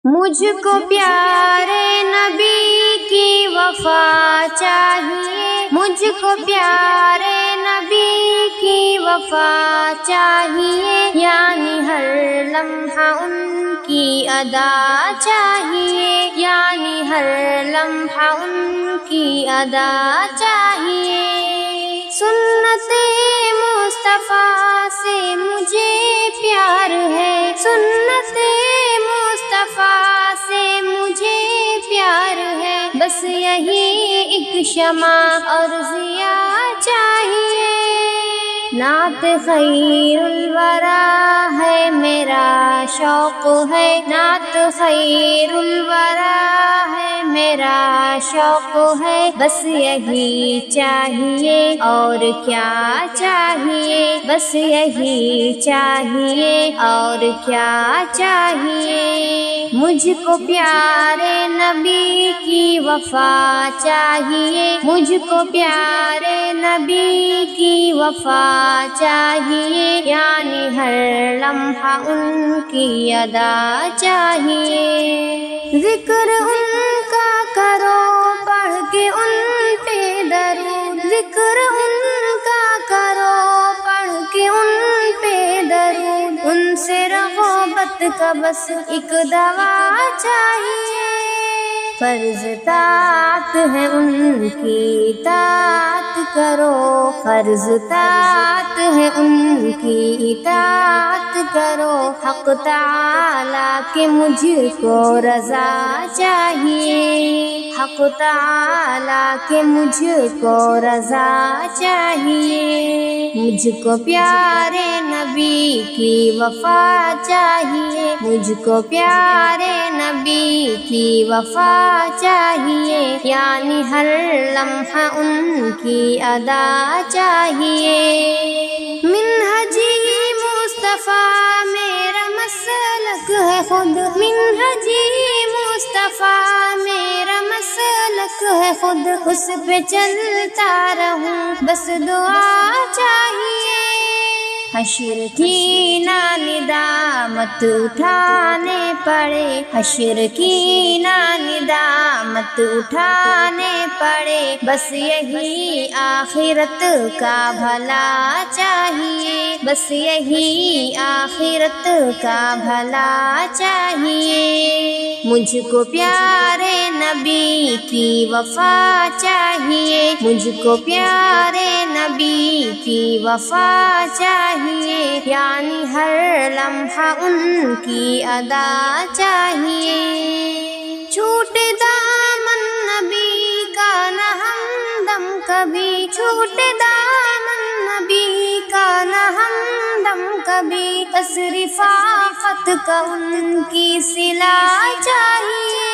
مجھ کو پیارے نبی کی وفا چاہیے، مجھ کو پیارے نبی کی وفا چاہیے، یعنی ہر لمحہ ان کی ادا چاہیے، یعنی ہر لمحہ ان کی ادا چاہیے۔ سنت مصطفیٰ سے مجھے پیار ہے، سنت مصطفیٰ سے مجھے پیار ہے، بس یہی ایک شمع اور ضیاء چاہیے۔ نعت خیر الورا ہے میرا شوق ہے، نعت خیر الورا ہے میرا شوق ہے، بس یہی چاہیے اور کیا چاہیے، بس یہی چاہیے اور کیا چاہیے۔ مجھ کو پیارے نبی کی وفا چاہیے، مجھ کو پیارے نبی کی وفا چاہیے، یعنی ہر لمحہ ان کی ادا چاہیے۔ ذکر ان کا کرو پڑھ کے ان پہ درود، ذکر ان کا کرو پڑھ کے ان پہ درود، ان سے رغبت کا بس ایک دوا چاہیے۔ فرض طاعت ہے ان کی اطاعت کرو، فرض طاعت ہے ان کی اطاعت کرو، حق تعالیٰ کے مجھ کو رضا چاہیے، حق تعالیٰ کے مجھ کو رضا چاہیے۔ مجھ کو پیارے نبی کی وفا چاہیے، مجھ کو پیارے نبی کی وفا چاہیے، یعنی ہر لمحہ ان کی ادا چاہیے۔ منہجی مصطفیٰ میرا مسلک ہے خود، منہجی مصطفیٰ میرا مسلک ہے خود، اس پہ چلتا رہوں بس دعا چاہیے۔ حشر کی نہ ندامت اٹھانے پڑے، حشر کی نہ ندامت اٹھانے پڑے، بس یہی آخرت کا بھلا چاہیے، بس یہی آخرت کا بھلا چاہیے۔ مجھ کو پیارے نبی کی وفا چاہیے، مجھ کو پیارے نبی کی وفا چاہیے، یعنی ہر لمحہ ان کی ادا چاہیے۔ چھوٹے دامن نبی کا نہ ہمدم کبھی، چھوٹے دامن نبی کا نہ ہمدم کبھی، بس رفاقت کا ان کی صلہ چاہیے۔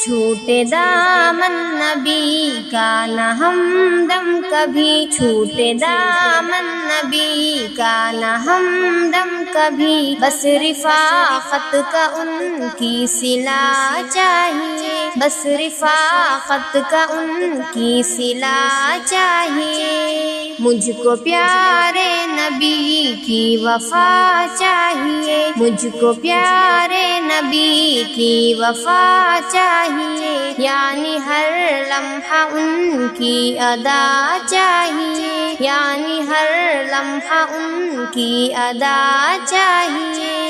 چھوٹے دامن نبی کا نہ ہمدم کبھی، چھوٹے دامن نبی کا نہ ہمدم کبھی، بس رفاقت کا ان کی صلہ چاہیے، بس رفاقت کا ان کی صلہ چاہیے۔ مجھ کو پیارے نبی کی وفا چاہیے، مجھ کو پیارے نبی کی وفا چاہیے، یعنی ہر لمحہ ان کی ادا چاہیے، یعنی ہر لمحہ ان کی ادا چاہیے۔